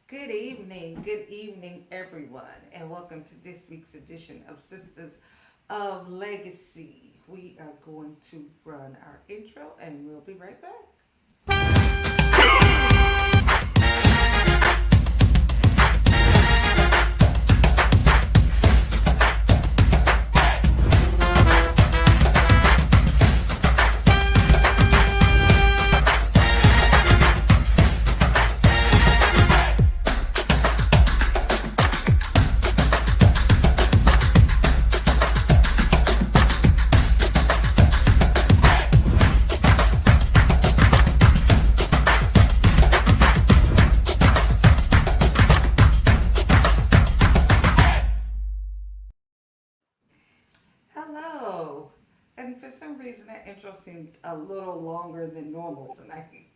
Good evening, everyone, and welcome to this week's edition of Sisters of Legacy. We are going to run our intro and we'll be right back. Hello. And for some reason, that intro seemed a little longer than normal tonight.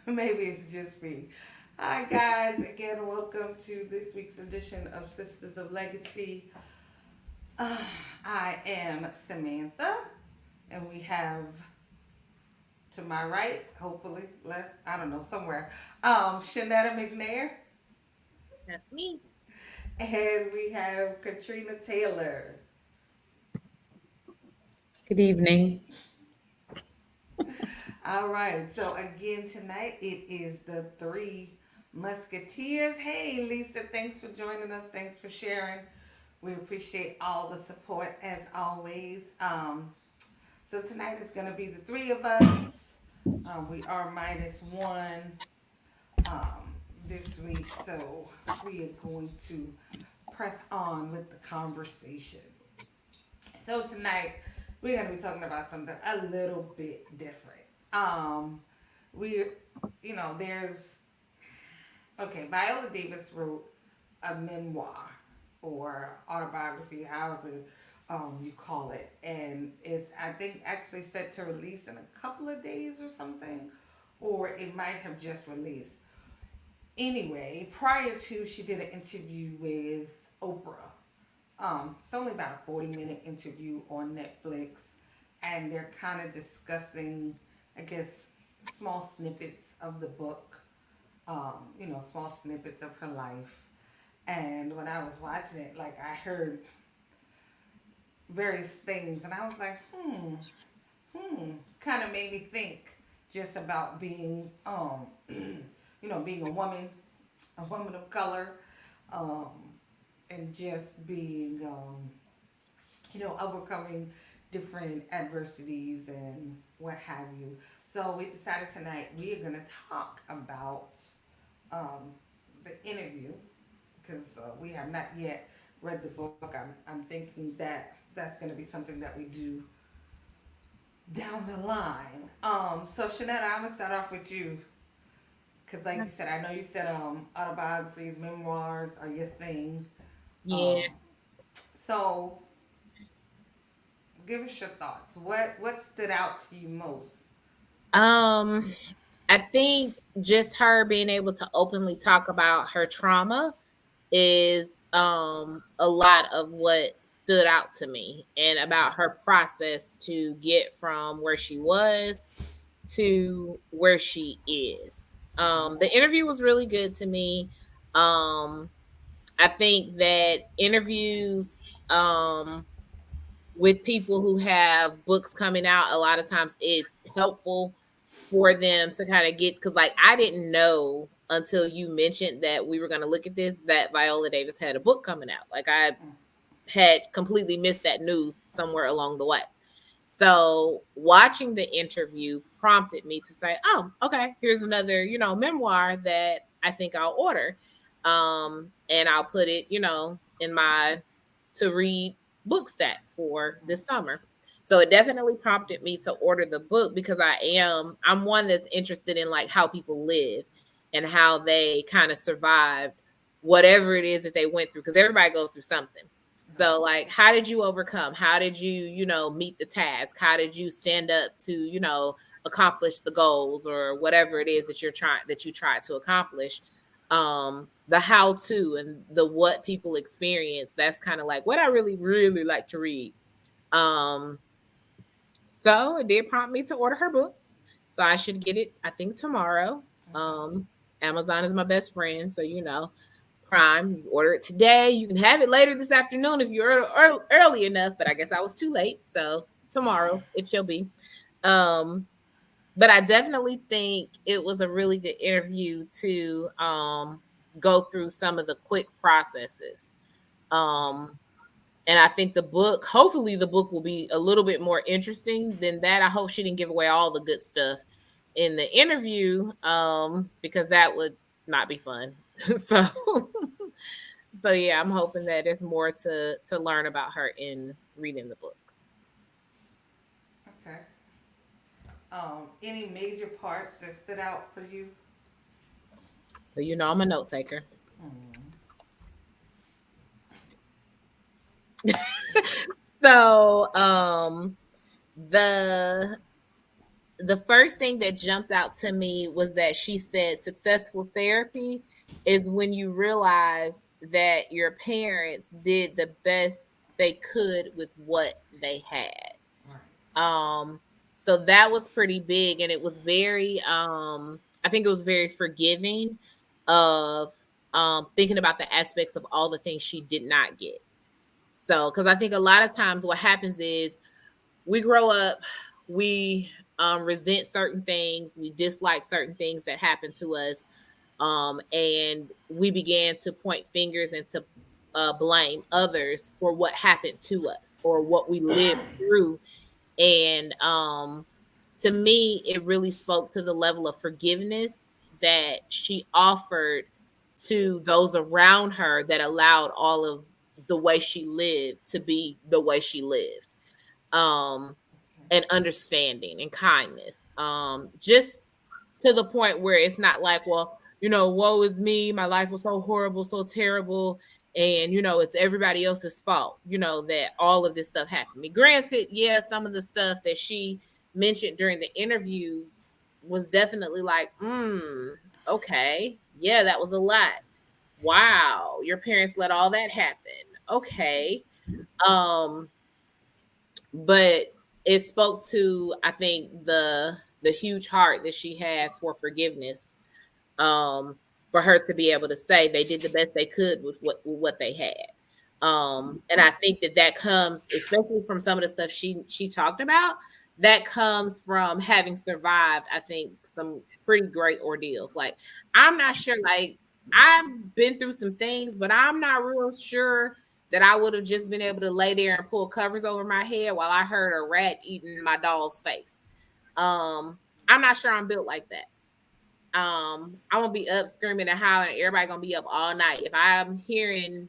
Maybe it's just me. Hi, guys. Again, welcome to this week's edition of Sisters of Legacy. Uh, I am Samantha, and we have to my right, hopefully left, I don't know, somewhere, Shanetta McNair, That's me. and we have Katrina Taylor. Good evening. All right, so again tonight it is the Three Musketeers. Hey, Lisa, thanks for joining us. Thanks for sharing. We appreciate all the support as always. So tonight is going to be the three of us. We are minus one this week, so we are going to press on with the conversation. So tonight we're going to be talking about something a little bit different. We, there's Viola Davis wrote a memoir or autobiography, however you call it, and it's I think actually set to release in a couple of days or something, or it might have just released. Anyway, prior to she did an interview with Oprah. It's only about a 40-minute interview on Netflix, and they're kind of discussing, I guess, small snippets of the book. Small snippets of her life. And when I was watching it, like I heard various things, and I was like, kind of made me think just about being, being a woman of color, um, and just being, overcoming different adversities and what have you. So we decided tonight we are going to talk about um, the interview because we have not yet read the book. I'm thinking that that's going to be something that we do down the line. So Shanetta, I'm gonna start off with you because, like you said, I know you said autobiographies, memoirs are your thing. Yeah. Um, so give us your thoughts. What stood out to you most? Um, I think just her being able to openly talk about her trauma is a lot of what stood out to me and about her process to get from where she was to where she is. The interview was really good to me. Um, I think that interviews with people who have books coming out, a lot of times it's helpful for them to kind of get, because like I didn't know until you mentioned that we were going to look at this that Viola Davis had a book coming out. Like I had completely missed that news somewhere along the way. So watching the interview prompted me to say, oh, okay, here's another, memoir that I think I'll order. And I'll put it, in my to read book stack for this summer. So it definitely prompted me to order the book because I'm one that's interested in like how people live and how they kind of survived whatever it is that they went through, because everybody goes through something. So like, how did you overcome? How did you, meet the task? How did you stand up to, accomplish the goals or whatever it is that you try to accomplish? The how to and the what people experience. That's kind of like what I really, really like to read. Um, so it did prompt me to order her book. So I should get it, I think, tomorrow. Okay. Um, Amazon is my best friend, so Prime. You order it today, you can have it later this afternoon if you're early enough. But I guess I was too late, so tomorrow it shall be. Um, but I definitely think it was a really good interview to go through some of the quick processes. Um, and I think hopefully, the book will be a little bit more interesting than that. I hope she didn't give away all the good stuff in the interview, because that would not be fun. so, so yeah, I'm hoping that there's more to learn about her in reading the book. Okay. Any major parts that stood out for you? So I'm a note taker. Mm, So the the first thing that jumped out to me was that she said successful therapy is when you realize that your parents did the best they could with what they had. right. Um, so that was pretty big, and it was very I think it was very forgiving of thinking about the aspects of all the things she did not get. So, because I think a lot of times what happens is we grow up, we resent certain things, we dislike certain things that happen to us, and we began to point fingers and to blame others for what happened to us or what we lived through. And to me, it really spoke to the level of forgiveness that she offered to those around her that allowed all of the way she lived to be the way she lived. Um, and understanding and kindness. Just to the point where it's not like, well, woe is me, my life was so horrible, so terrible, and it's everybody else's fault, that all of this stuff happened to me. Granted, yeah, some of the stuff that she mentioned during the interview was definitely like, okay, yeah, that was a lot. Wow, your parents let all that happen. Okay. Um, but it spoke to, I think, the huge heart that she has for forgiveness, um, for her to be able to say they did the best they could with what they had. And I think that comes, especially from some of the stuff she talked about, that comes from having survived, I think, some pretty great ordeals. Like, I'm not sure, like, I've been through some things, but I'm not real sure that I would have just been able to lay there and pull covers over my head while I heard a rat eating my dog's face. I'm not sure I'm built like that. I'm gonna be up screaming and hollering. Everybody gonna be up all night. If I'm hearing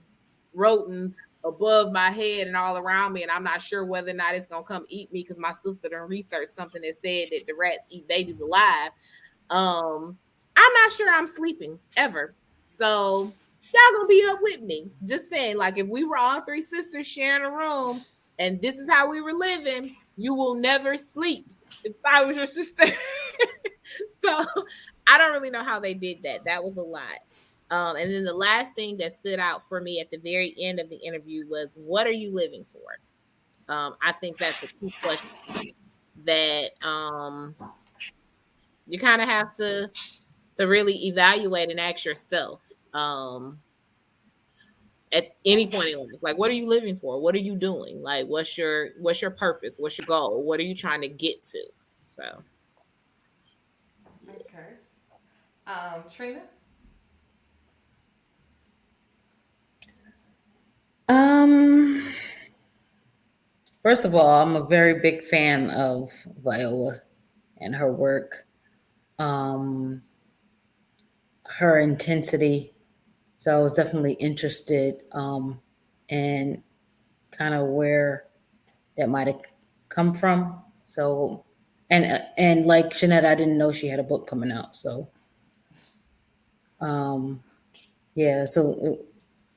rodents above my head and all around me, and I'm not sure whether or not it's gonna come eat me because my sister done researched something that said that the rats eat babies alive. I'm not sure I'm sleeping ever. So y'all gonna be up with me. Just saying, like, if we were all three sisters sharing a room and this is how we were living, you will never sleep if I was your sister. So I don't really know how they did that. That was a lot. And then the last thing that stood out for me at the very end of the interview was, what are you living for? I think that's a key question that you kind of have to really evaluate and ask yourself, at any point in life. Like, what are you living for? What are you doing? Like, what's your purpose? What's your goal? What are you trying to get to? So Okay. Trina? Um, First of all, I'm a very big fan of Viola and her work, um, her intensity. So I was definitely interested in kind of where that might have come from. So, and like Jeanette, I didn't know she had a book coming out. So, um, yeah.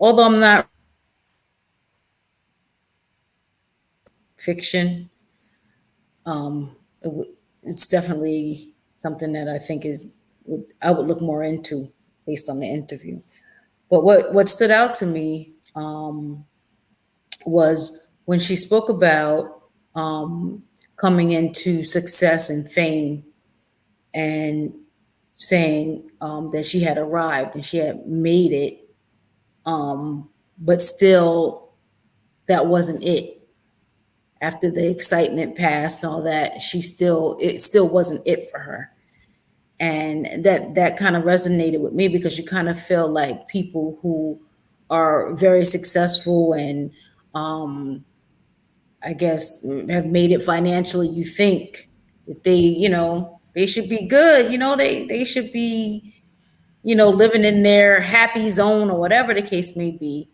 Although I'm not fiction, it's definitely something that I think I would look more into based on the interview. But what stood out to me was when she spoke about coming into success and fame, and saying that she had arrived and she had made it, but still that wasn't it. After the excitement passed and all that, it still wasn't it for her. And that kind of resonated with me because you kind of feel like people who are very successful and I guess have made it financially, you think that they should be good, they should be, living in their happy zone or whatever the case may be.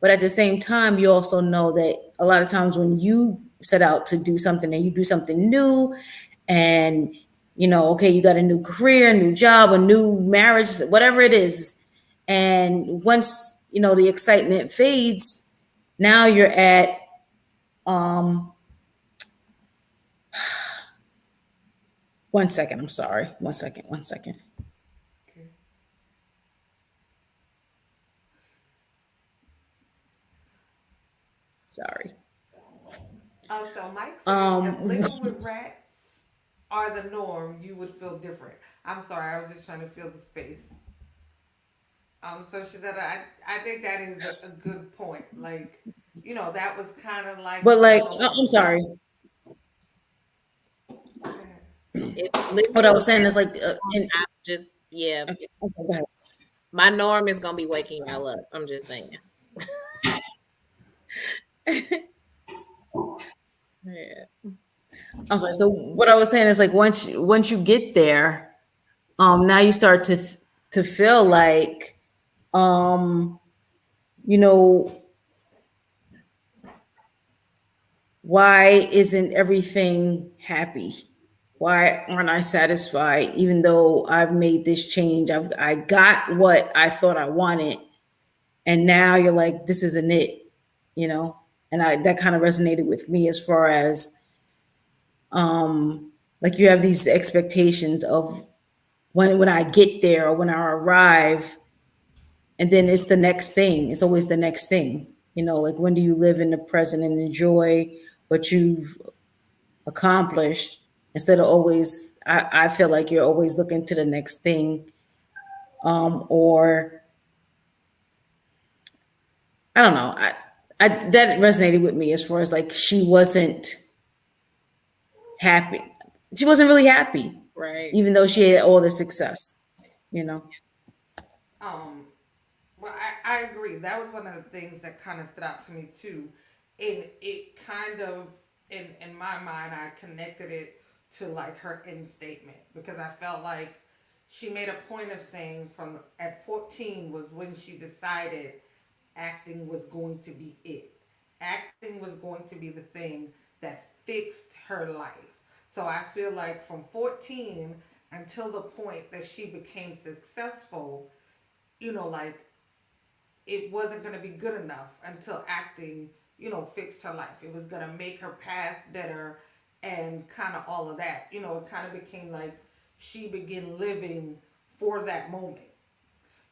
But at the same time, you also know that a lot of times when you set out to do something and you do something new and okay, you got a new career, a new job, a new marriage, whatever it is, and once the excitement fades, now you're at um one second, I'm sorry, one second, Okay. sorry. So Mike said, if um living with rats are the norm, you would feel different. I'm sorry, I was just trying to fill the space. So Shadetta, I think that is a good point. Like, that was kind of but like the like I'm norm. sorry, Go ahead. If living what I with was saying rats, is like I just yeah, okay, go ahead. my norm is gonna be waking y'all up. I'm just saying. Yeah. I'm sorry. So what I was saying is like once you get there, now you start to feel like um, you know, why isn't everything happy? Why aren't I satisfied? Even though I've made this change, I got what I thought I wanted, and now you're like, this isn't it, you know. And that kind of resonated with me as far as like you have these expectations of when I get there or when I arrive, and then it's the next thing. It's always the next thing. Like when do you live in the present and enjoy what you've accomplished instead of always I feel like you're always looking to the next thing. Or I don't know. I that resonated with me as far as like she wasn't happy. She wasn't really happy, Right. even though she had all the success, you know. Um, well, I agree. That was one of the things that kind of stood out to me too. And it kind of, in my mind, I connected it to like her end statement because I felt like she made a point of saying from at 14 was when she decided acting was going to be it. Acting was going to be the thing that fixed her life. So I feel like from 14 until the point that she became successful, like it wasn't going to be good enough until acting, fixed her life. It was going to make her past better and kind of all of that. It kind of became like she began living for that moment.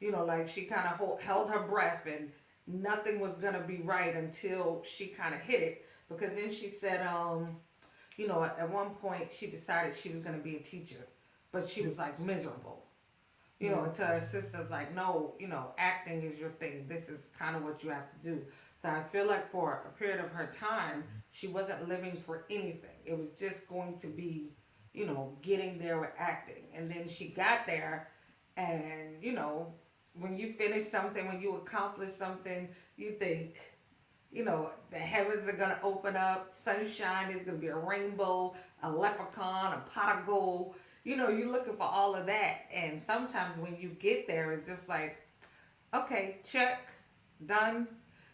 Like she kind of held her breath and nothing was going to be right until she kind of hit it. Because then she said, at one point she decided she was going to be a teacher, but she was like miserable. Until her sister's like, no, acting is your thing. This is kind of what you have to do. So I feel like for a period of her time, she wasn't living for anything. It was just going to be, getting there with acting. And then she got there, and, when you finish something, when you accomplish something, you think, the heavens are gonna open up, sunshine is gonna be a rainbow, a leprechaun, a pot of gold. You're looking for all of that, and sometimes when you get there, it's just like, okay, check, done.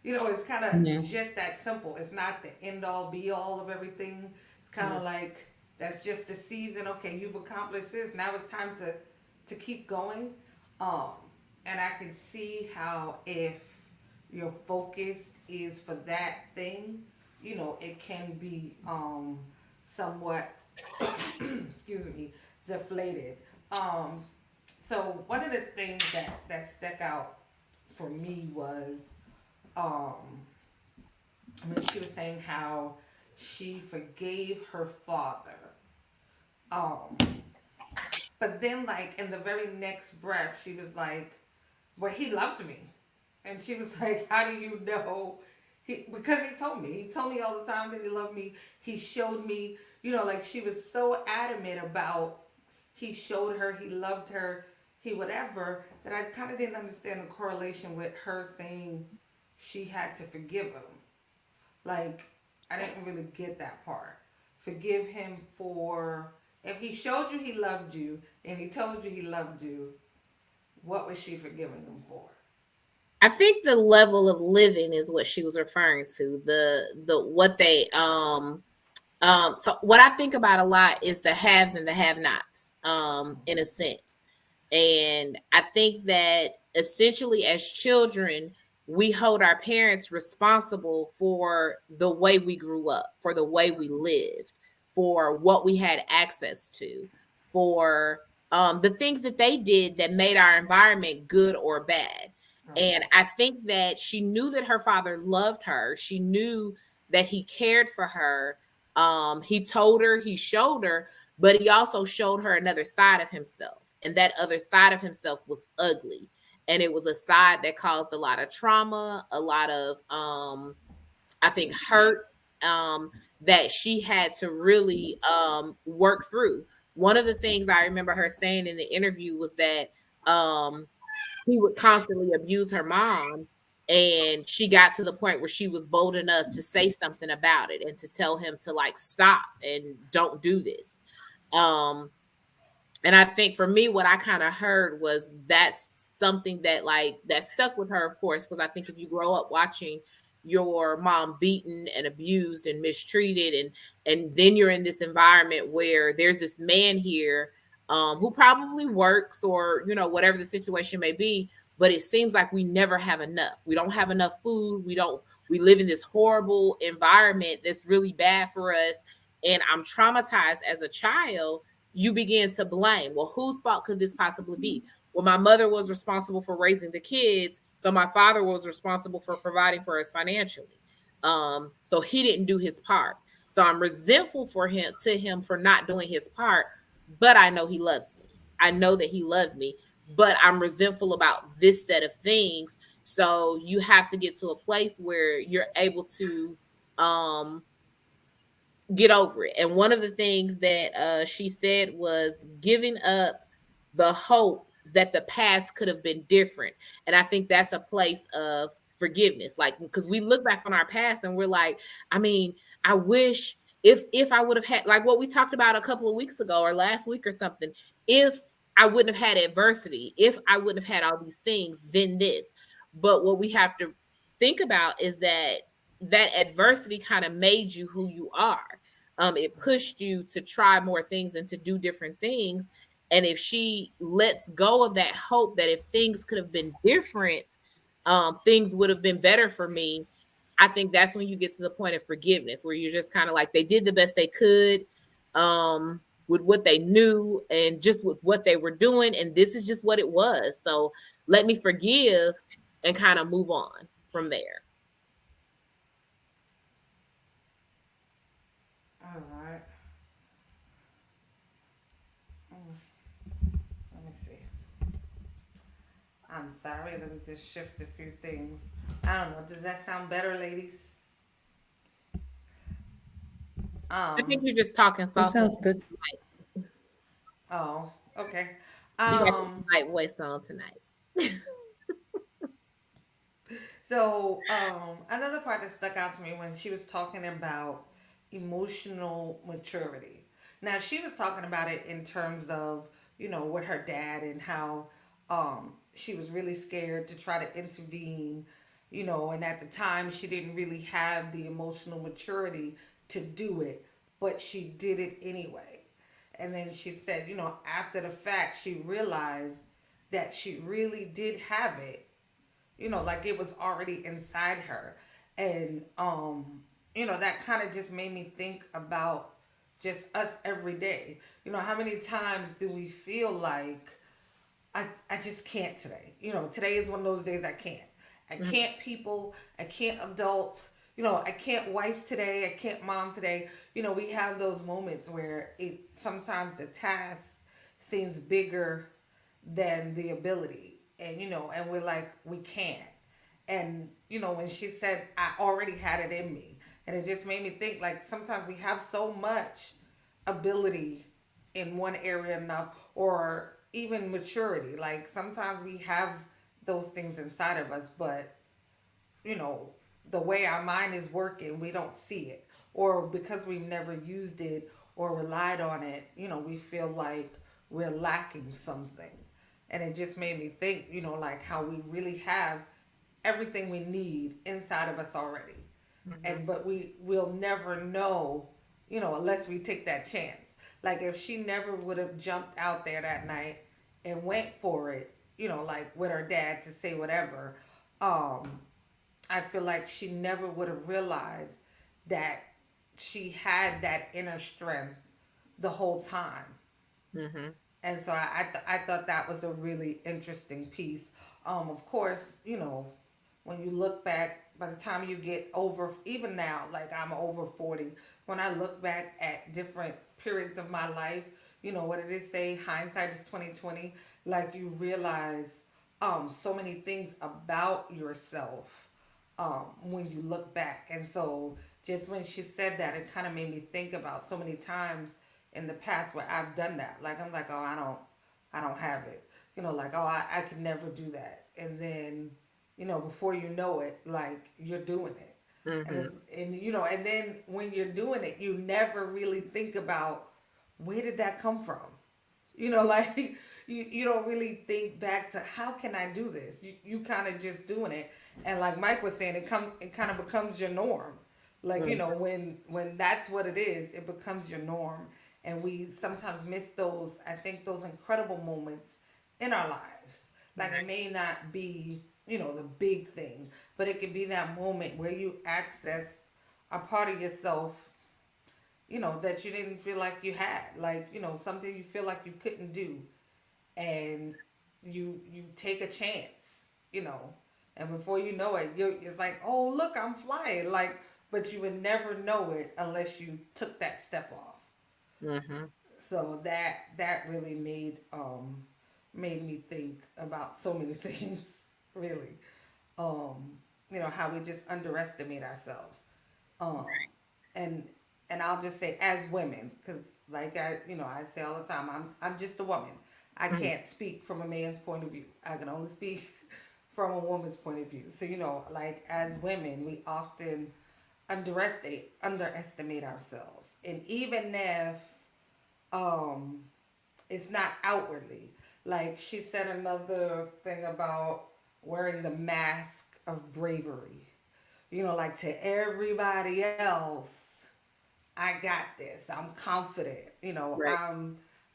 It's kind of Yeah. just that simple. It's not the end all be all of everything. It's kind of like that's just the season. Okay, you've accomplished this. Now it's time to keep going. Um, and I can see how if your focus is for that thing, it can be somewhat excuse me, deflated. Um, so one of the things that stuck out for me was um, when she was saying how she forgave her father. Um, But then, like, in the very next breath, she was like, well, he loved me. And she was like, how do you know? Because he told me. He told me all the time that he loved me. He showed me, like she was so adamant about he showed her he loved her, he whatever, that I kind of didn't understand the correlation with her saying she had to forgive him. Like, I didn't really get that part. Forgive him for, if he showed you he loved you and he told you he loved you, what was she forgiving him for? I think the level of living is what she was referring to. The what they so what I think about a lot is the haves and the have-nots, in a sense. And I think that essentially as children, we hold our parents responsible for the way we grew up, for the way we lived, for what we had access to, for the things that they did that made our environment good or bad. Right. And I think that she knew that her father loved her. She knew that he cared for her. He told her, he showed her, but he also showed her another side of himself. And that other side of himself was ugly. And it was a side that caused a lot of trauma, a lot of I think hurt, that she had to really work through. One of the things I remember her saying in the interview was that um he would constantly abuse her mom, and she got to the point where she was bold enough to say something about it and to tell him to like stop and don't do this. um and I think for me, what I kind of heard was that's something that like that stuck with her, of course, because I think if you grow up watching your mom beaten and abused and mistreated, and then you're in this environment where there's this man here, who probably works, or whatever the situation may be, but it seems like we never have enough. We don't have enough food. We live in this horrible environment that's really bad for us. And I'm traumatized as a child. You begin to blame. Well, whose fault could this possibly be? Well, my mother was responsible for raising the kids, so my father was responsible for providing for us financially. So he didn't do his part. So I'm resentful for him for not doing his part, but I know he loves me. I know that he loved me, but I'm resentful about this set of things. So you have to get to a place where you're able to um get over it. And one of the things that she said was giving up the hope that the past could have been different. And I think that's a place of forgiveness. Like, because we look back on our past and we're like, I mean, I wish if I would have had, like what we talked about a couple of weeks ago or last week or something, if I wouldn't have had adversity, if I wouldn't have had all these things, then this. But what we have to think about is that that adversity kind of made you who you are. It pushed you to try more things and to do different things. And if she lets go of that hope that if things could have been different, things would have been better for me. I think that's when you get to the point of forgiveness, where you're just kind of like, they did the best they could, with what they knew and just with what they were doing. And this is just what it was. So let me forgive and kind of move on from there. All right. Let me see. I'm sorry. Let me just shift a few things. I don't know. Does that sound better, ladies? I think Um. you're just talking That softly. sounds good. Oh. Okay. You got Um. the light voice on tonight. So, another part that stuck out to me when she was talking about emotional maturity. Now, she was talking about it in terms of, with her dad and how she was really scared to try to intervene, and at the time she didn't really have the emotional maturity to do it, but she did it anyway. And then she said, after the fact, she realized that she really did have it, like it was already inside her. And that kind of just made me think about just us every day. How many times do we feel like I just can't today? Today is one of those days I can't. I can't people, I can't adults, I can't wife today, I can't mom today. We have those moments where it sometimes the task seems bigger than the ability. And, and we're like, we can't. And, when she said, I already had it in me. And it just made me think like sometimes we have so much ability in one area enough, or even maturity. Like sometimes we have those things inside of us, but you know, the way our mind is working, we don't see it. Or because we've never used it or relied on it, we feel like we're lacking something. And it just made me think, like how we really have everything we need inside of us already. Mm-hmm. And but we'll never know, unless we take that chance. Like if she never would have jumped out there that night and went for it, like with her dad to say whatever, um, I feel like she never would have realized that she had that inner strength the whole time. Mm-hmm. And so I thought that was a really interesting piece. Of course, when you look back, by the time you get over, even now, like I'm over 40, when I look back at different periods of my life, what did they say? Hindsight is 2020. Like you realize so many things about yourself when you look back. And so just when she said that, it kind of made me think about so many times in the past where I've done that. Like I'm like, oh, I don't have it. Like oh, I could never do that. And then, before you know it, like you're doing it. And Mm-hmm. it's, and then when you're doing it, you never really think about where did that come from. Like you don't really think back to how can I do this. You kind of just doing it, and like Mike was saying, it kind of becomes your norm. Like when that's what it is, it becomes your norm, and we sometimes miss those. I think those incredible moments in our lives. Like it may not be the big thing, but it could be that moment where you access a part of yourself that you didn't feel like you had, like something you feel like you couldn't do, and you take a chance, and before you know it, it's like, oh look, I'm flying, like, but you would never know it unless you took that step off. Mm-hmm. So that really made me think about so many things, really. um how we just underestimate ourselves. um and I'll just say as women, because like I say all the time, I'm just a woman. I Mm-hmm. can't speak from a man's point of view. I can only speak from a woman's point of view. So like as women, we often underestimate ourselves, and even if um it's not outwardly. Like she said another thing about wearing the mask of bravery. Like to everybody else, I got this. I'm confident. Right.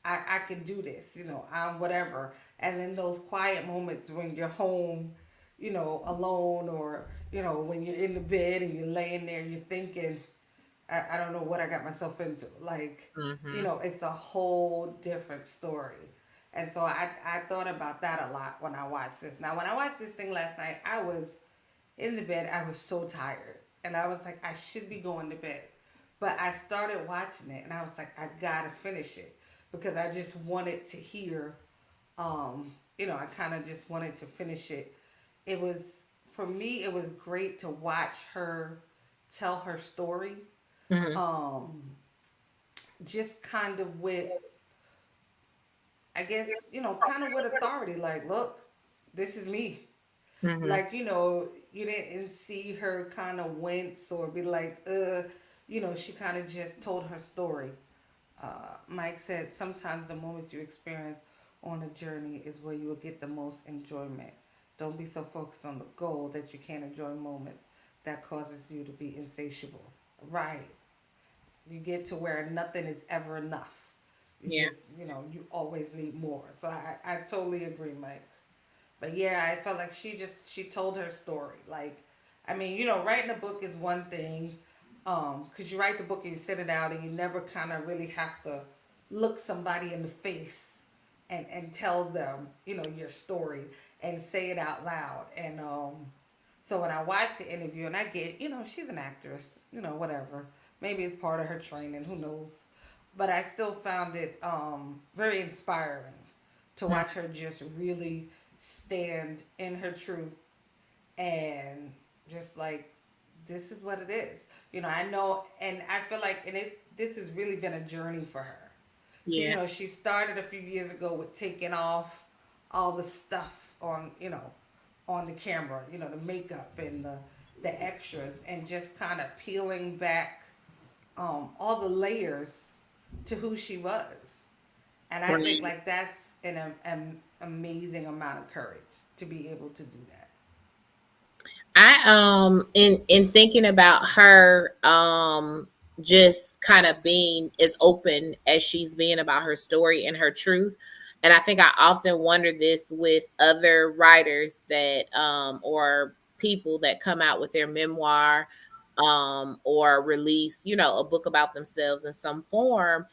I can do this. I'm whatever. And then those quiet moments when you're home, alone, or when you're in the bed and you're laying there, you're thinking, I don't know what I got myself into. Like, Mm-hmm. it's a whole different story. And so I thought about that a lot when I watched this. Now, when I watched this thing last night, I was in the bed. I was so tired. And I was like, I should be going to bed. But I started watching it and I was like, I gotta finish it because I just wanted to hear, I kind of just wanted to finish it. It was, for me, it was great to watch her tell her story. Mm-hmm. Um, just kind of with, I guess, kind of with authority. Like, look, this is me. Mm-hmm. Like, you didn't see her kind of wince or be like, she kind of just told her story. Mike said, sometimes the moments you experience on a journey is where you will get the most enjoyment. Don't be so focused on the goal that you can't enjoy moments that causes you to be insatiable. Right. You get to where nothing is ever enough. You Yeah. just, you always need more. So I totally agree, Mike. But yeah, I felt like she told her story. Like, I mean, writing a book is one thing, because you write the book and you sit it out and you never kind of really have to look somebody in the face and tell them, your story and say it out loud. And so when I watched the interview, and I get, she's an actress, whatever. Maybe it's part of her training. Who knows? but I still found it very inspiring to watch her just really stand in her truth and just like this is what it is. I know, and I feel like, and it this has really been a journey for her because Yeah. she started a few years ago with taking off all the stuff on on the camera, the makeup and the extras, and just kind of peeling back all the layers to who she was. And I think Right. like that's an amazing amount of courage to be able to do that. In thinking about her just kind of being as open as she's being about her story and her truth. And I think I often wonder this with other writers that or people that come out with their memoir or release, a book about themselves in some form,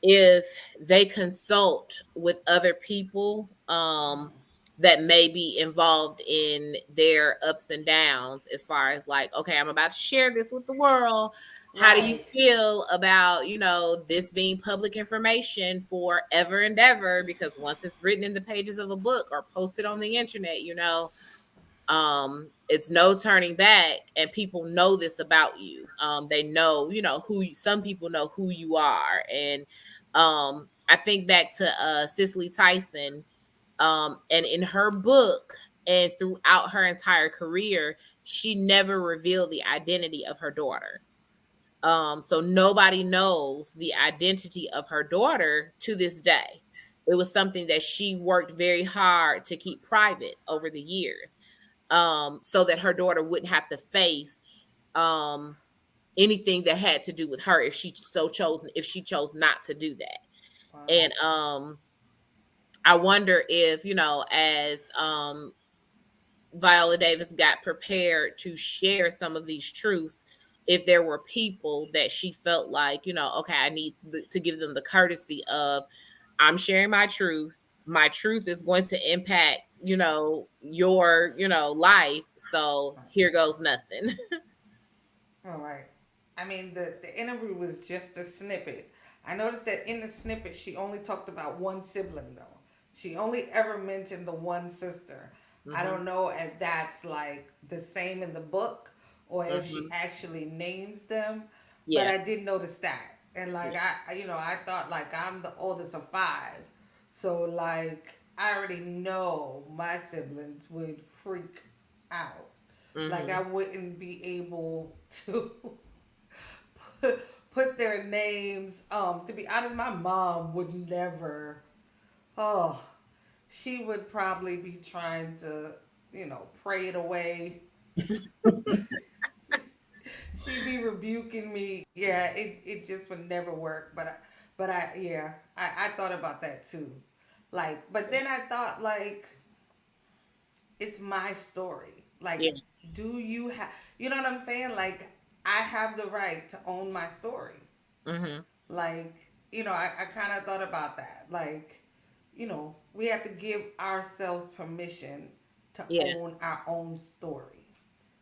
if they consult with other people that may be involved in their ups and downs, as far as like, okay, I'm about to share this with the world. How do you Right. feel about, this being public information forever and ever? Because once it's written in the pages of a book or posted on the internet, it's no turning back, and people know this about you. They know, some people know who you are. And I think back to Cicely Tyson, and in her book and throughout her entire career, she never revealed the identity of her daughter. So nobody knows the identity of her daughter to this day. It was something that she worked very hard to keep private over the years, so that her daughter wouldn't have to face anything that had to do with her if she chose not to do that. Wow. And I wonder if, as Viola Davis got prepared to share some of these truths, if there were people that she felt like, okay, I need to give them the courtesy of, I'm sharing my truth. My truth is going to impact, your, life. So here goes nothing. All right. I mean, the interview was just a snippet. I noticed that in the snippet, she only talked about one sibling, though. She only ever mentioned the one sister. I Hmm. don't know if that's like the same in the book or if she Hmm. actually names them, but Yeah. I did notice that. And like, Yeah. I thought like I'm the oldest of five. So like, I already know my siblings would freak out. Like I Hmm. wouldn't be able to put their names. To be honest, my mom would never. Oh, she would probably be trying to, pray it away. She'd be rebuking me. Yeah, it just would never work. Yeah, I thought about that too. Like, but then I thought like it's my story. Like, Yeah. do you have, you know what I'm saying? Like, I have the right to own my story. Hmm. Like, I kind of thought about that. Like, we have to give ourselves permission to Yeah. own our own story.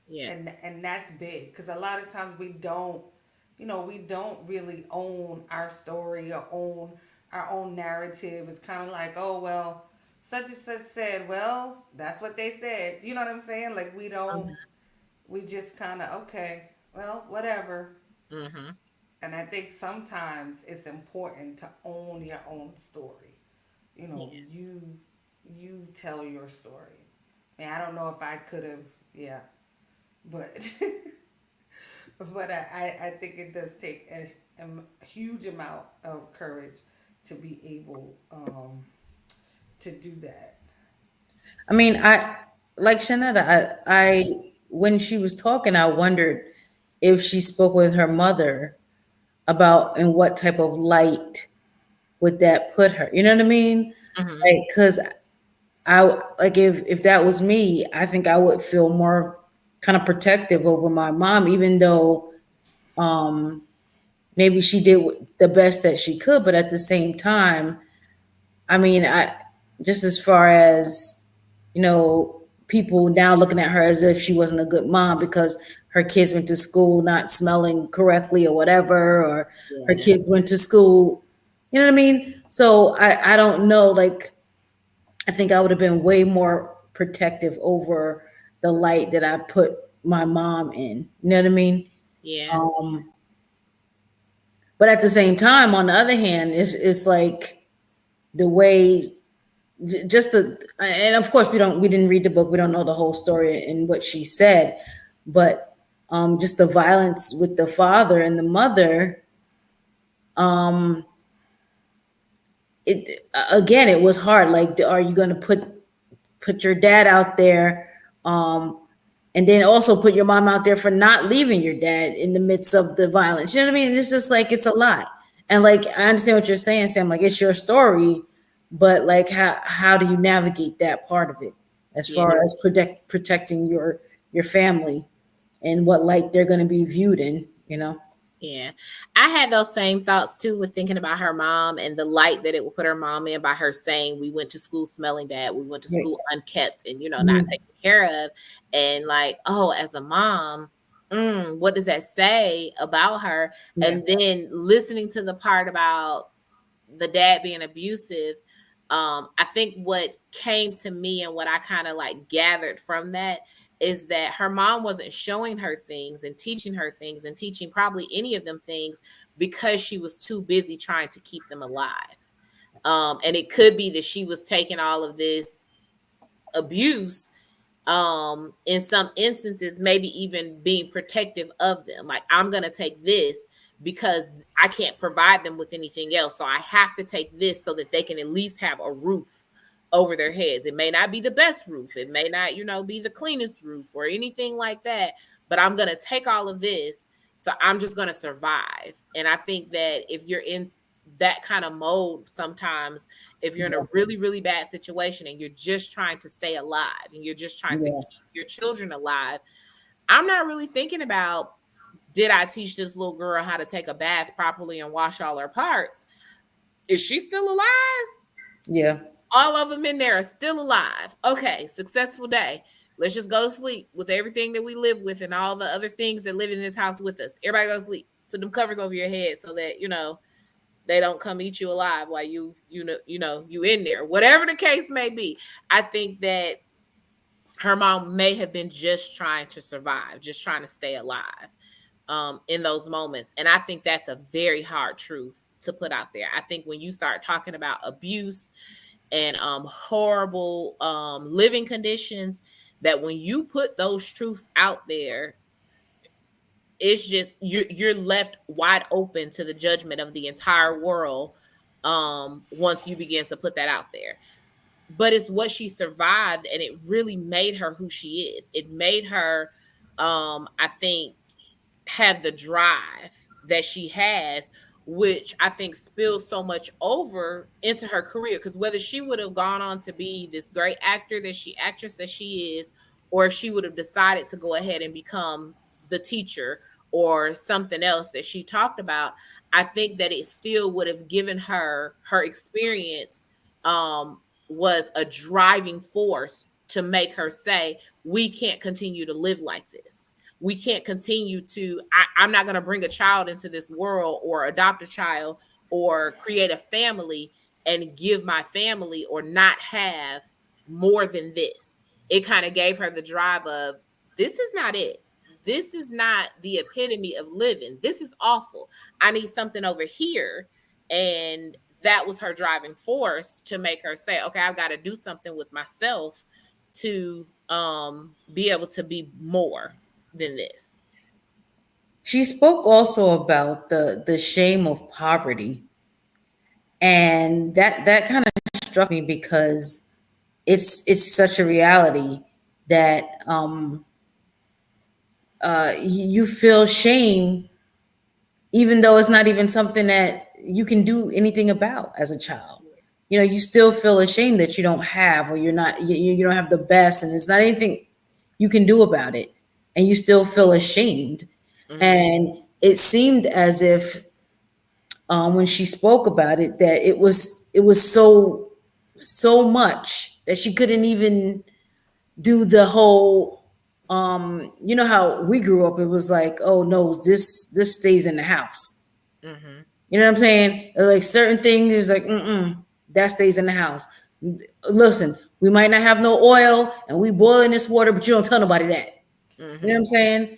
Yeah. And that's big because a lot of times we don't really own our story or own our own narrative. It's kind of like, oh well, such and such said, well, that's what they said. You know what I'm saying? Like we just kind of, okay, well, whatever. Hmm. And I think sometimes it's important to own your own story. Yeah. You tell your story. And I don't know if I could have, yeah, but but I think it does take a huge amount of courage to be able to do that. I mean, I like Shanetta. I when she was talking, I wondered if she spoke with her mother about in what type of light would that put her. You know what I mean? Hmm. Like, because I like if that was me, I think I would feel more kind of protective over my mom, even though um maybe she did the best that she could, but at the same time, I mean, I just as far as people now looking at her as if she wasn't a good mom because her kids went to school not smelling correctly or whatever, or her Yeah. kids went to school You know what I mean? So I don't know. Like, I think I would have been way more protective over the light that I put my mom in. You know what I mean? Yeah. Um, but at the same time, on the other hand, it's like the way just the and of course we didn't read the book, we don't know the whole story and what she said, but just the violence with the father and the mother, um it again, it was hard. Like, are you going to put your dad out there, um and then also put your mom out there for not leaving your dad in the midst of the violence? You know what I mean? It's just like, it's a lot. And like, I understand what you're saying, Sam. Like, it's your story, but like, how do you navigate that part of it, as Yeah. far as protecting your family and what light they're going to be viewed in? You know? Yeah. I had those same thoughts too with thinking about her mom and the light that it would put her mom in by her saying, we went to school smelling bad. We went to Right. school unkept and, not Mhm. taken care of. And like, oh, as a mom, what does that say about her? Yeah. And then listening to the part about the dad being abusive, I think what came to me and what I kind of like gathered from that is that her mom wasn't showing her things and teaching her things and teaching probably any of them things because she was too busy trying to keep them alive. And it could be that she was taking all of this abuse, in some instances maybe even being protective of them, like, I'm going to take this because I can't provide them with anything else, so I have to take this so that they can at least have a roof over their heads. It may not be the best roof, it may not, be the cleanest roof or anything like that, but I'm going to take all of this, so I'm just going to survive. And I think that if you're in that kind of mode sometimes, if you're in a really, really bad situation and you're just trying to stay alive and you're just trying to Yeah. keep your children alive, I'm not really thinking about, did I teach this little girl how to take a bath properly and wash all her parts? Is she still alive? Yeah. All of them in there are still alive. Okay, successful day. Let's just go to sleep with everything that we live with and all the other things that live in this house with us. Everybody go to sleep. Put them covers over your head so that, they don't come eat you alive while you in there. Whatever the case may be, I think that her mom may have been just trying to survive, just trying to stay alive, in those moments. And I think that's a very hard truth to put out there. I think when you start talking about abuse and horrible living conditions, that when you put those truths out there, it's just you're left wide open to the judgment of the entire world, once you begin to put that out there. But it's what she survived, and it really made her who she is. It made her, I think, have the drive that she has, which I think spills so much over into her career. Because whether she would have gone on to be this great actress that she is, or if she would have decided to go ahead and become the teacher or something else that she talked about, I think that it still would have given her experience, was a driving force to make her say, we can't continue to live like this. We can't continue to, I'm not going to bring a child into this world or adopt a child or create a family and give my family or not have more than this. It kind of gave her the drive of, this is not it. This is not the epitome of living. This is awful. I need something over here. And that was her driving force to make her say, okay, I've got to do something with myself to be able to be more than this. She spoke also about the shame of poverty, and that kind of struck me because it's such a reality that you feel shame even though it's not even something that you can do anything about as a child. You know, you still feel ashamed that you don't have, or you're not, you don't have the best, and it's not anything you can do about it, and you still feel ashamed. Mm-hmm. And it seemed as if, when she spoke about it, that it was so much that she couldn't even do the whole, you know how we grew up, it was like, oh no, this stays in the house. Mm-hmm. You know what I'm saying? Like certain things is like, that stays in the house. Listen, we might not have no oil and we boiling this water, but you don't tell nobody that. You know what Mm-hmm. I'm saying?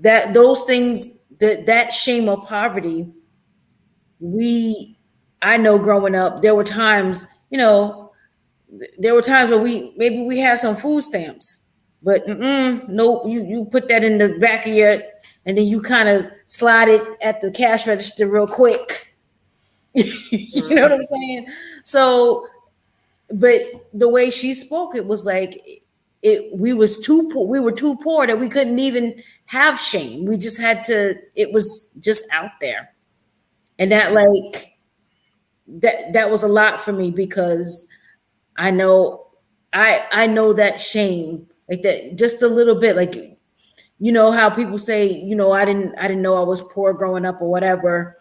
That those things, that shame of poverty, we I know growing up, there were times, there were times where we had some food stamps, but nope, you put that in the back of your, and then you kind of slide it at the cash register real quick. You know what I'm Mm-hmm. saying? So, but the way she spoke, it was like we were too poor that we couldn't even have shame. We just had to. It was just out there, and that Yeah. like that was a lot for me because I know I know that shame, like that, just a little bit, like, how people say, I didn't know I was poor growing up or whatever.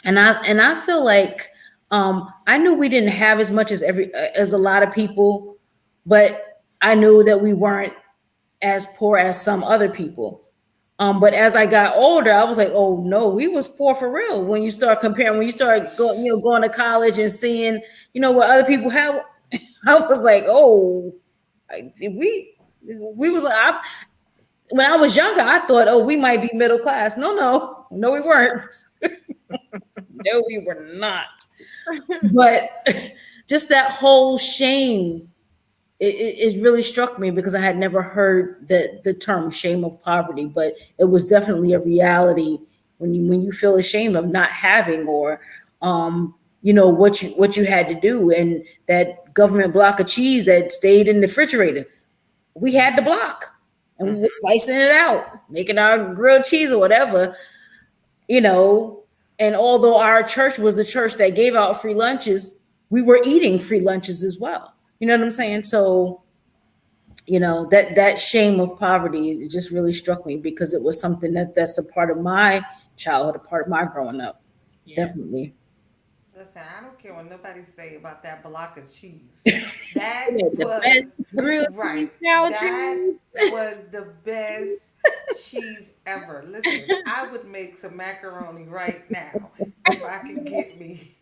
And I feel like I knew we didn't have as much as a lot of people, but I knew that we weren't as poor as some other people. But as I got older, I was like, oh no, we was poor for real. When you start comparing, when you start going to college and seeing, what other people have, I was like, oh, we was when I was younger, I thought, oh, we might be middle class. No, no, no, we weren't. No, we were not. But just that whole shame, it really struck me because I had never heard the term shame of poverty, but it was definitely a reality when you feel ashamed of not having, or what you had to do, and that government block of cheese that stayed in the refrigerator. We had the block, and we were Mm-hmm. slicing it out, making our grilled cheese or whatever, you know. And although our church was the church that gave out free lunches, we were eating free lunches as well. You know what I'm saying? So, that shame of poverty, it just really struck me because it was something that's a part of my childhood, a part of my growing up. Yeah. Definitely. Listen, I don't care what nobody say about that block of cheese. That We made the was best grilled cheese right. That sandwiches. was the best cheese ever. Listen, I would make some macaroni right now if I could get me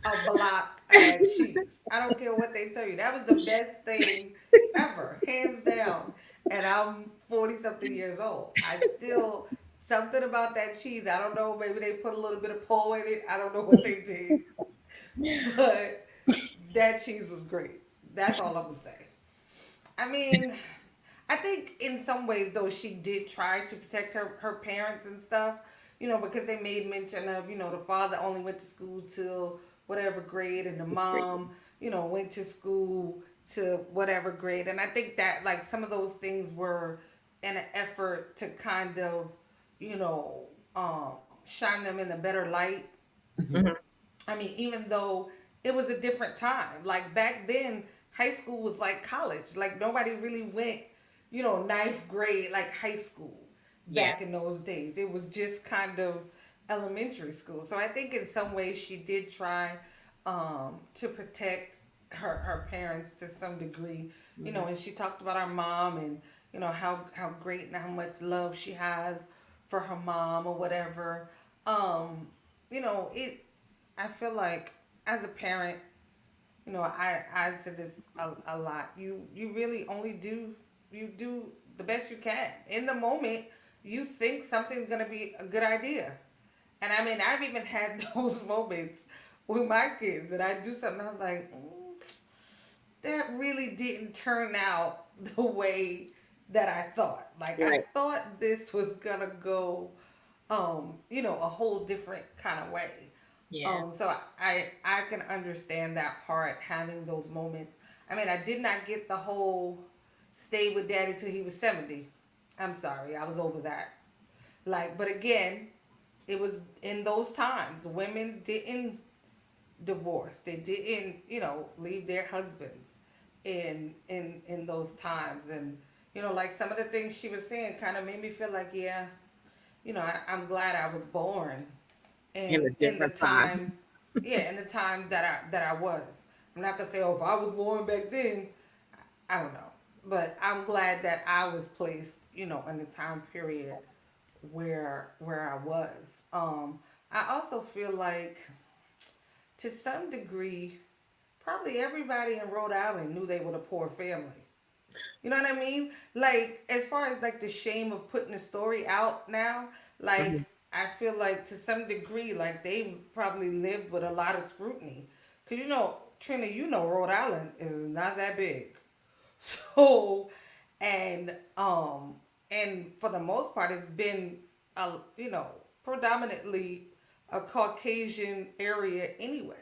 a block of that cheese. I don't care what they tell you. That was the best thing ever, hands down. And I'm 40 something years old. I still, something about that cheese. I don't know. Maybe they put a little bit of pole in it. I don't know what they did. But that cheese was great. That's all I'm going to say. I mean, I think in some ways though she did try to protect her parents and stuff, because they made mention of, the father only went to school till whatever grade and the mom, went to school to whatever grade. And I think that like some of those things were in an effort to kind of, you know, shine them in a better light. Mm-hmm. I mean, even though it was a different time. Like back then, high school was like college. Like nobody really went, ninth grade like high school Yeah. back in those days. It was just kind of elementary school. So I think in some ways she did try to protect her parents to some degree. Mm-hmm. And she talked about our mom and how great and how much love she has for her mom or whatever. It I feel like as a parent, I said this a lot. You really only do the best you can. In the moment, you think something's gonna be a good idea. And I mean, I've even had those moments with my kids that I do something, I'm like, that really didn't turn out the way that I thought. Like I Right. thought this was gonna go, a whole different kind of way. Yeah. So I can understand that part, having those moments. I mean, I did not get the whole stay with daddy till he was 70. I'm sorry, I was over that. Like, but again, it was in those times women didn't divorce. They didn't, leave their husbands in those times. And like some of the things she was saying kind of made me feel like, yeah, I'm glad I was born In a in the different time. time, yeah, in the time that I was. I'm not gonna say, oh, if I was born back then, I don't know, but I'm glad that I was placed, in the time period where I was. I also feel like, to some degree, probably everybody in Rhode Island knew they were a poor family. You know what I mean? Like, as far as like the shame of putting the story out now, Mhm. like, I feel like to some degree, like they probably lived with a lot of scrutiny. Cause Trina, Rhode Island is not that big. So, and for the most part, it's been a predominantly a Caucasian area anyway.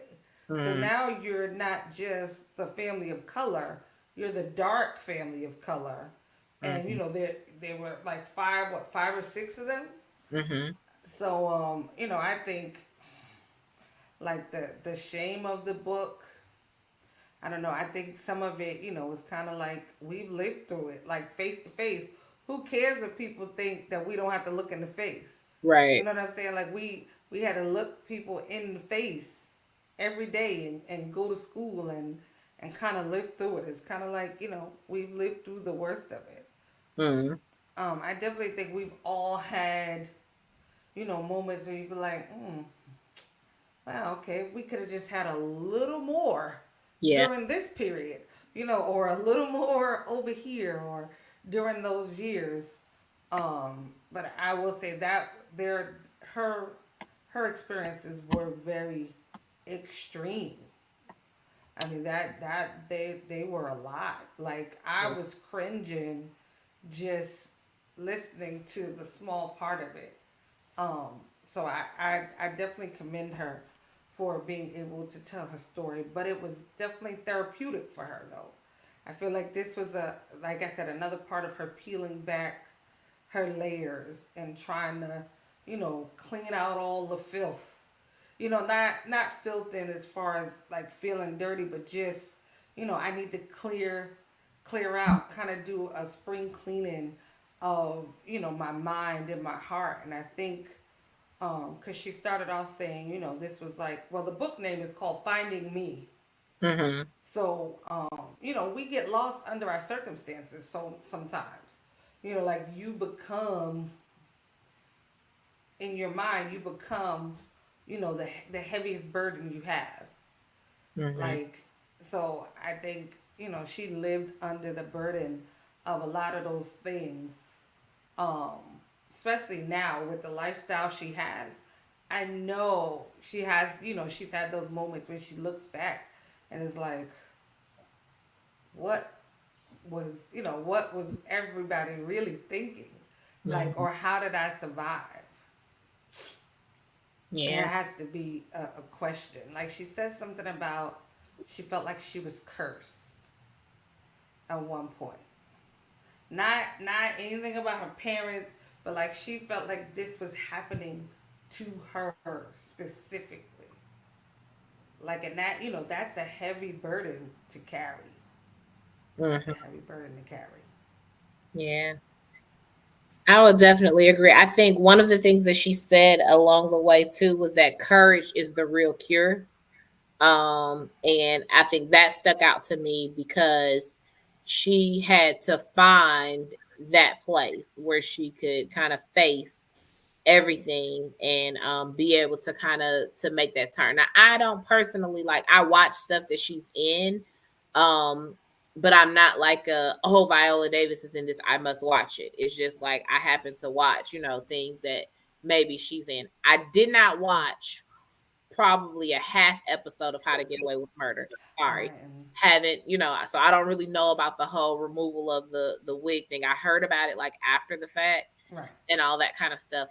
So Mm, now you're not just the family of color; you're the dark family of color, and mhm, there were like five or six of them. mhm. So I think like the shame of the book, I don't know. I think some of it, was kind of like we've lived through it, like face to face. Who cares if people think that we don't have to look in the face? You Right. know what I'm saying? Like we had to look people in the face every day and go to school and kind of live through it. It's kind of like we've lived through the worst of it. Mm, I definitely think we've all had moments where you be like, wow, okay, if we could have just had a little more yeah. during this period, or a little more over here, or during those years. But I will say that her her experiences were very extreme. I mean that they were a lot. Like I was cringing just listening to the small part of it. So I definitely commend her for being able to tell her story, but it was definitely therapeutic for her though. I feel like this was like I said, another part of her peeling back her layers and trying to, clean out all the filth. Not filth in as far as like feeling dirty, but just, I need to clear out, kind of do a spring cleaning of, my mind and my heart. And I think because she started off saying, this was like, well, the book name is called Finding Me. Mhm. So, we get lost under our circumstances. So sometimes, like you become in your mind, you become, the heaviest burden you have. Mhm. Like, so I think, she lived under the burden of a lot of those things. Um, Especially now with the lifestyle she has. I know she has, she's had those moments when she looks back and is like, what what was everybody really thinking? Like, Mhm. or how did I survive? And Yeah. that has to be a question. Like, she says something about she felt like she was cursed at one point. Not anything about her parents, but like she felt like this was happening to her specifically. Like, and that, that's a heavy burden to carry. That's a Mhm. heavy burden to carry. Yeah. I would definitely agree. I think one of the things that she said along the way too was that courage is the real cure. And I think that stuck out to me because she had to find that place where she could kind of face everything and be able to kind of to make that turn. Now, I don't personally like I watch stuff that she's in, um, but I'm not like a oh Viola Davis is in this, I must watch it. It's just like I happen to watch, things that maybe she's in. I did not watch probably a half episode of How to Get Away with Murder. I Sorry. am Haven't, so I don't really know about the whole removal of the wig thing. I heard about it like after the fact right. and all that kind of stuff.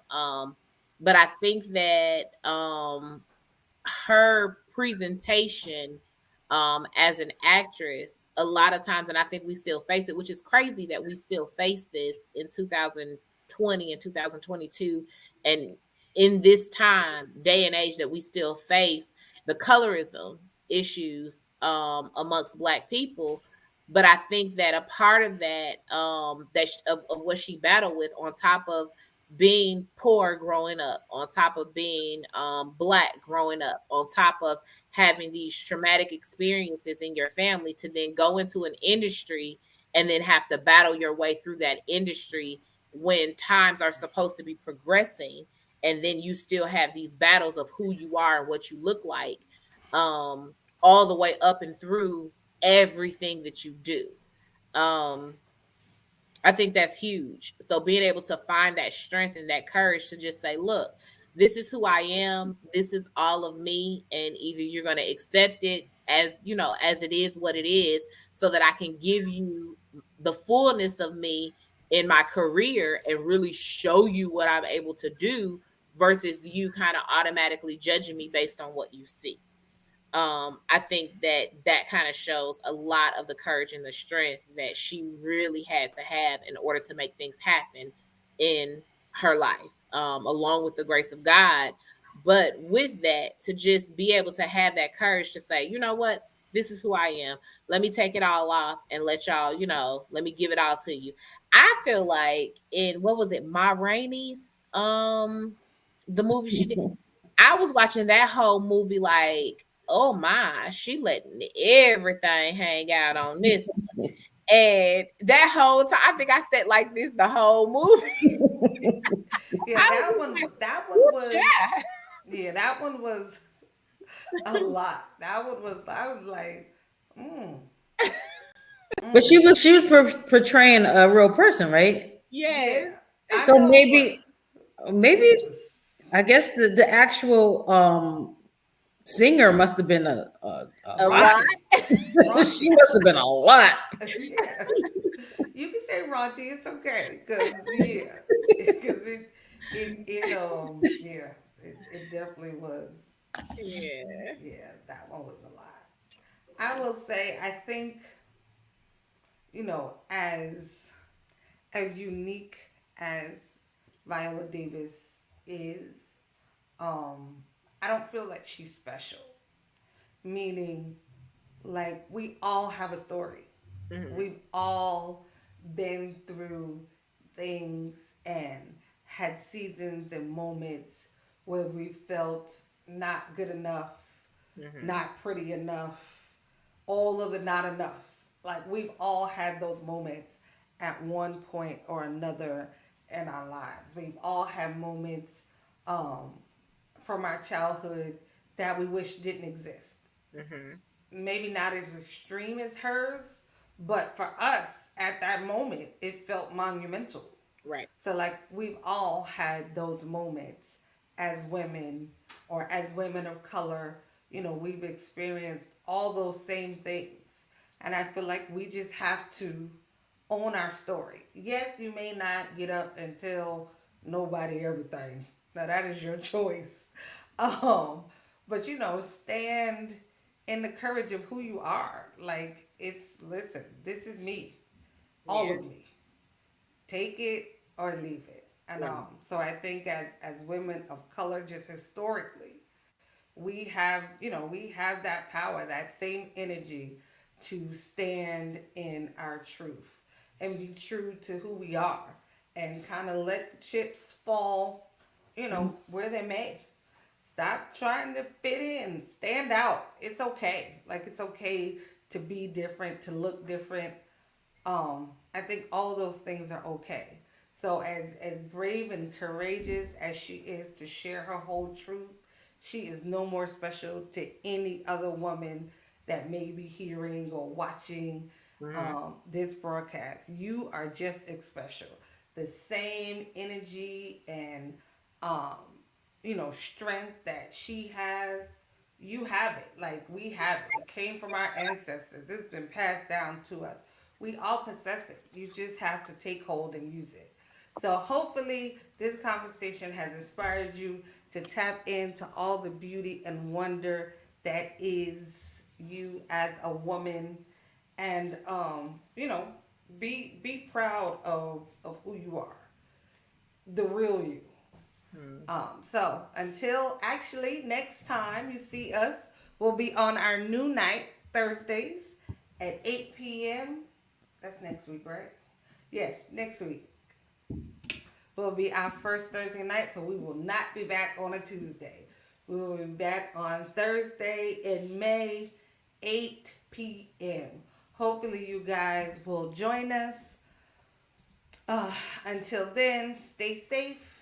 But I think that her presentation as an actress a lot of times, and I think we still face it, which is crazy that we still face this in 2020 and 2022 and in this time day and age that we still face the colorism issues amongst black people. But I think that a part of that of what she battled with on top of being poor growing up, on top of being black growing up, on top of having these traumatic experiences in your family, to then go into an industry and then have to battle your way through that industry when times are supposed to be progressing and then you still have these battles of who you are and what you look like, all the way up and through everything that you do. um I think that's huge. So being able to find that strength and that courage to just say, look, this is who I am. This is all of me. And either you're going to accept it as, as it is what it is, so that I can give you the fullness of me in my career and really show you what I'm able to do, versus you kind of automatically judging me based on what you see. I think that that kind of shows a lot of the courage and the strength that she really had to have in order to make things happen in her life, along with the grace of God. But with that, to just be able to have that courage to say, you know what, this is who I am. Let me take it all off and let y'all, let me give it all to you. I feel like in, what was it, Ma Rainey's, the movie she did, I was watching that whole movie like, oh my, she letting everything hang out on this. And that whole time, I think I said like this the whole movie. Yeah, I was that like, one ooh, was, child. yeah, that one was a lot. That one was, I was like, mm, But mm. she was portraying a real person, right? Yes. Yeah, I So know, but maybe it was, I guess the actual singer must have been a A lot. lot. raunchy, She raunchy. must have been a lot. Yeah, you can say raunchy. It's okay, cause yeah, cause yeah, it definitely was. Yeah. Yeah, that one was a lot. I will say, I think, as unique as Viola Davis is, um, I don't feel like she's special. Meaning, like, we all have a story. Hmm. We've all been through things and had seasons and moments where we felt not good enough, Hmm. not pretty enough, all of the not enoughs. Like, we've all had those moments at one point or another in our lives. We've all had moments um, from our childhood that we wish didn't exist. Hmm. Maybe not as extreme as hers, but for us at that moment, it felt monumental. Right. So, like, we've all had those moments as women or as women of color. We've experienced all those same things. And I feel like we just have to own our story. Yes, you may not get up and tell nobody everything. Now, that is your choice. Um, but, stand in the courage of who you are. Like, listen, this is me, all Yeah. of me, take it or leave it. And Right. so I think as women of color, just historically, we have that power, that same energy to stand in our truth and be true to who we are, and kind of let the chips fall, where they may. Stop trying to fit in, stand out. It's okay. Like, it's okay to be different, to look different. I think all those things are okay. So as brave and courageous as she is to share her whole truth, she is no more special to any other woman that may be hearing or watching Hmm. this broadcast. You are just as special. The same energy and um, strength that she has, you have it. Like, we have it. It came from our ancestors. It's been passed down to us. We all possess it. You just have to take hold and use it. So hopefully this conversation has inspired you to tap into all the beauty and wonder that is you as a woman, and be proud of who you are, the real you. Hmm. So until actually next time you see us, we'll be on our new night, Thursdays at 8 p.m. That's next week, right? Yes, next week will be our first Thursday night, so we will not be back on a Tuesday. We will be back on Thursday in May, 8 p.m. Hopefully, you guys will join us. Uh, until then, stay safe,